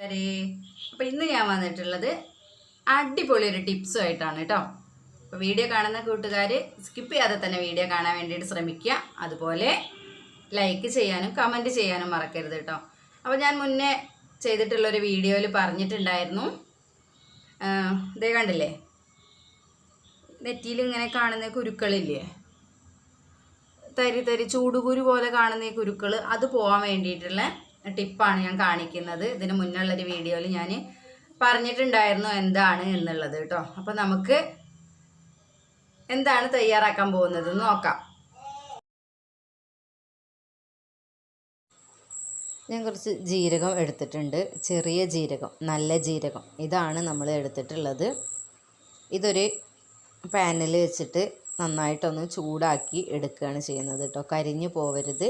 അപ്പോൾ ഇന്ന് ഞാൻ വന്നിട്ടുള്ളത് അടിപൊളി ഒരു ടിപ്സുമായിട്ടാണ് കേട്ടോ. അപ്പോൾ വീഡിയോ കാണുന്ന കൂട്ടുകാർ സ്കിപ്പ് ചെയ്യാതെ തന്നെ വീഡിയോ കാണാൻ വേണ്ടിയിട്ട് ശ്രമിക്കുക. അതുപോലെ ലൈക്ക് ചെയ്യാനും കമൻറ്റ് ചെയ്യാനും മറക്കരുത് കേട്ടോ. അപ്പോൾ ഞാൻ മുന്നേ ചെയ്തിട്ടുള്ളൊരു വീഡിയോയിൽ പറഞ്ഞിട്ടുണ്ടായിരുന്നു, ഇതേ കണ്ടില്ലേ, നെറ്റിയിൽ ഇങ്ങനെ കാണുന്ന കുരുക്കളില്ലേ, തരി തരി ചൂടുകുരു പോലെ കാണുന്ന ഈ കുരുക്കൾ, അത് പോകാൻ വേണ്ടിയിട്ടുള്ള ടിപ്പാണ് ഞാൻ കാണിക്കുന്നത്. ഇതിന് മുന്നുള്ളൊരു വീഡിയോയിൽ ഞാൻ പറഞ്ഞിട്ടുണ്ടായിരുന്നു എന്താണ് എന്നുള്ളത് കേട്ടോ. അപ്പോൾ നമുക്ക് എന്താണ് തയ്യാറാക്കാൻ പോകുന്നത് നോക്കാം. ഞാൻ കുറച്ച് ജീരകം എടുത്തിട്ടുണ്ട്, ചെറിയ ജീരകം, നല്ല ജീരകം, ഇതാണ് നമ്മൾ എടുത്തിട്ടുള്ളത്. ഇതൊരു പാനിൽ വെച്ചിട്ട് നന്നായിട്ടൊന്ന് ചൂടാക്കി എടുക്കുകയാണ് ചെയ്യുന്നത് കേട്ടോ. കരിഞ്ഞു പോവരുത്,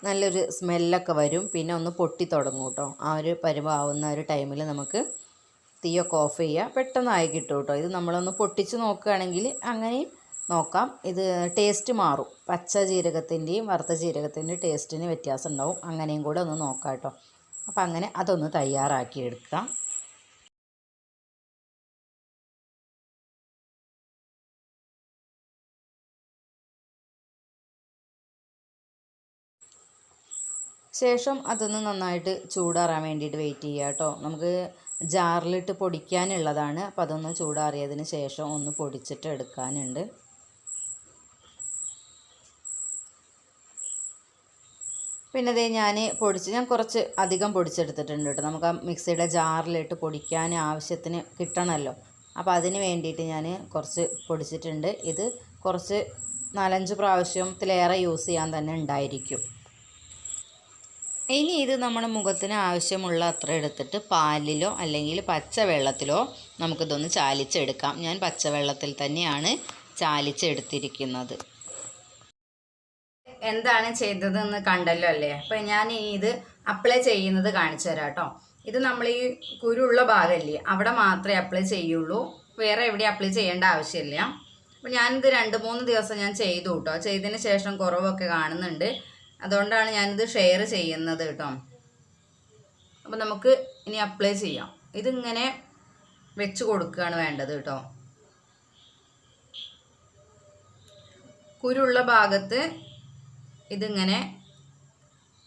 നല്ലൊരു സ്മെല്ലൊക്കെ വരും, പിന്നെ ഒന്ന് പൊട്ടി തുടങ്ങും കേട്ടോ. ആ ഒരു പരുവാവുന്ന ഒരു ടൈമിൽ നമുക്ക് തീയൊക്കെ ഓഫ് ചെയ്യുക, പെട്ടെന്നായി കിട്ടും കേട്ടോ. ഇത് നമ്മളൊന്ന് പൊട്ടിച്ച് നോക്കുകയാണെങ്കിൽ അങ്ങനെയും നോക്കാം. ഇത് ടേസ്റ്റ് മാറും, പച്ച ജീരകത്തിൻ്റെയും വറുത്ത ജീരകത്തിൻ്റെയും ടേസ്റ്റിന് വ്യത്യാസം ഉണ്ടാവും. അങ്ങനെയും കൂടെ ഒന്ന് നോക്കാം കേട്ടോ. അപ്പം അങ്ങനെ അതൊന്ന് തയ്യാറാക്കി എടുക്കാം. ശേഷം അതൊന്ന് നന്നായിട്ട് ചൂടാറാൻ വേണ്ടിയിട്ട് വെയിറ്റ് ചെയ്യുക കേട്ടോ. നമുക്ക് ജാറിലിട്ട് പൊടിക്കാനുള്ളതാണ്. അപ്പോൾ അതൊന്ന് ചൂടാറിയതിന് ശേഷം ഒന്ന് പൊടിച്ചിട്ട് എടുക്കാനുണ്ട്. പിന്നെ അതേ ഞാൻ കുറച്ച് അധികം പൊടിച്ചെടുത്തിട്ടുണ്ട് കേട്ടോ. നമുക്ക് ആ മിക്സിയുടെ ജാറിലിട്ട് പൊടിക്കാൻ ആവശ്യത്തിന് കിട്ടണമല്ലോ. അപ്പോൾ അതിന് വേണ്ടിയിട്ട് ഞാൻ കുറച്ച് പൊടിച്ചിട്ടുണ്ട്. ഇത് കുറച്ച് 4-5 പ്രാവശ്യത്തിലേറെ യൂസ് ചെയ്യാൻ തന്നെ ഉണ്ടായിരിക്കും. ഇനി ഇത് നമ്മുടെ മുഖത്തിന് ആവശ്യമുള്ള അത്ര എടുത്തിട്ട് പാലിലോ അല്ലെങ്കിൽ പച്ചവെള്ളത്തിലോ നമുക്കിതൊന്ന് ചാലിച്ചെടുക്കാം. ഞാൻ പച്ചവെള്ളത്തിൽ തന്നെയാണ് ചാലിച്ചെടുത്തിരിക്കുന്നത്. എന്താണ് ചെയ്തതെന്ന് കണ്ടല്ലോ അല്ലേ. അപ്പം ഞാൻ ഇത് അപ്ലൈ ചെയ്യുന്നത് കാണിച്ചു തരാം കേട്ടോ. ഇത് നമ്മൾ ഈ കുരുള്ള ഭാഗമല്ലേ, അവിടെ മാത്രമേ അപ്ലൈ ചെയ്യുള്ളൂ, വേറെ എവിടെ അപ്ലൈ ചെയ്യേണ്ട ആവശ്യമില്ല. അപ്പം ഞാനിത് 2-3 ദിവസം ഞാൻ ചെയ്തു കേട്ടോ. ചെയ്തതിന് ശേഷം കുറവൊക്കെ കാണുന്നുണ്ട്, അതുകൊണ്ടാണ് ഞാനിത് ഷെയർ ചെയ്യുന്നത് കേട്ടോ. അപ്പം നമുക്ക് ഇനി അപ്ലൈ ചെയ്യാം. ഇതിങ്ങനെ വെച്ച് കൊടുക്കുകയാണ് വേണ്ടത് കേട്ടോ. കുരുള്ള ഭാഗത്ത് ഇതിങ്ങനെ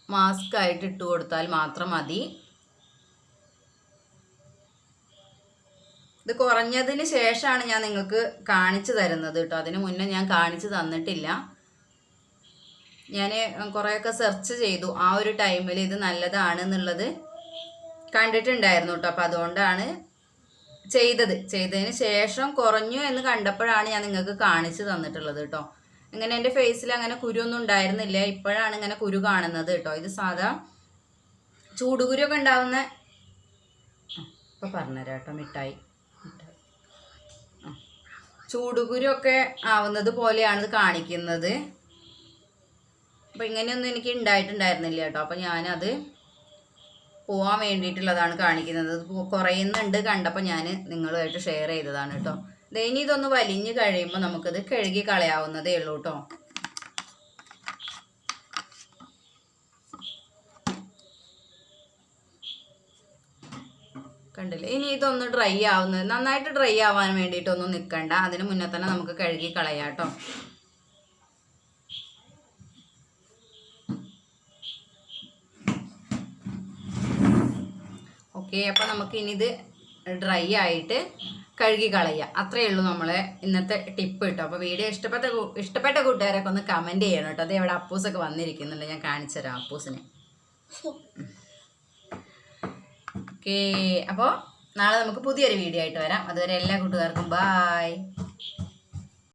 മാസ്ക് ആയിട്ട് ഇട്ട് കൊടുത്താൽ മാത്രം മതി. ഇത് കുറഞ്ഞതിന് ശേഷമാണ് ഞാൻ നിങ്ങൾക്ക് കാണിച്ചു തരുന്നത് കേട്ടോ. അതിന് മുന്നേ ഞാൻ കാണിച്ചു തന്നിട്ടില്ല. ഞാൻ കുറേയൊക്കെ സെർച്ച് ചെയ്തു, ആ ഒരു ടൈമിൽ ഇത് നല്ലതാണെന്നുള്ളത് കണ്ടിട്ടുണ്ടായിരുന്നു കേട്ടോ. അപ്പോൾ അതുകൊണ്ടാണ് ചെയ്തതിന് ശേഷം കുറഞ്ഞു എന്ന് കണ്ടപ്പോഴാണ് ഞാൻ നിങ്ങൾക്ക് കാണിച്ചു തന്നിട്ടുള്ളത് കേട്ടോ. ഇങ്ങനെ എൻ്റെ ഫേസിൽ അങ്ങനെ കുരുവൊന്നും ഉണ്ടായിരുന്നില്ല, ഇപ്പോഴാണ് ഇങ്ങനെ കുരു കാണുന്നത് കേട്ടോ. ഇത് സാധാ ചൂടുകുരുവൊക്കെ ഉണ്ടാവുന്ന, ഇപ്പം പറഞ്ഞുതരാം കേട്ടോ, മിഠായി ചൂടുകുരുവൊക്കെ ആവുന്നത് പോലെയാണ് ഇത് കാണിക്കുന്നത്. അപ്പം ഇങ്ങനെയൊന്നും എനിക്ക് ഉണ്ടായിട്ടുണ്ടായിരുന്നില്ല കേട്ടോ. അപ്പം ഞാനത് പോവാൻ വേണ്ടിയിട്ടുള്ളതാണ് കാണിക്കുന്നത്. കുറയുന്നുണ്ട് കണ്ടപ്പോൾ ഞാൻ നിങ്ങളുമായിട്ട് ഷെയർ ചെയ്തതാണ് കേട്ടോ. ഇനി ഇതൊന്ന് വലിഞ്ഞ് കഴിയുമ്പോൾ നമുക്കിത് കഴുകി കളയാവുന്നതേ ഉള്ളൂ കേട്ടോ. കണ്ടില്ലേ. ഇനി ഇതൊന്ന് ഡ്രൈ ആവുന്നത്, നന്നായിട്ട് ഡ്രൈ ആവാൻ വേണ്ടിയിട്ടൊന്നും നിൽക്കണ്ട, അതിന് മുന്നേ തന്നെ നമുക്ക് കഴുകി കളയാം കേട്ടോ. ഓക്കെ, അപ്പോൾ നമുക്ക് ഇനി ഇത് ഡ്രൈ ആയിട്ട് കഴുകി കളയുക, അത്രയേ ഉള്ളൂ നമ്മളെ ഇന്നത്തെ ടിപ്പ് കേട്ടോ. അപ്പോൾ വീഡിയോ ഇഷ്ടപ്പെട്ട കൂട്ടുകാരൊക്കെ ഒന്ന് കമൻറ്റ് ചെയ്യണം കേട്ടോ. അതേ ഇവിടെ അപ്പൂസൊക്കെ വന്നിരിക്കുന്നുണ്ട്, ഞാൻ കാണിച്ചു തരാം അപ്പൂസിനെ. ഓക്കെ, അപ്പോൾ നാളെ നമുക്ക് പുതിയൊരു വീഡിയോ ആയിട്ട് വരാം. അതുവരെ എല്ലാ കൂട്ടുകാർക്കും ബായ്.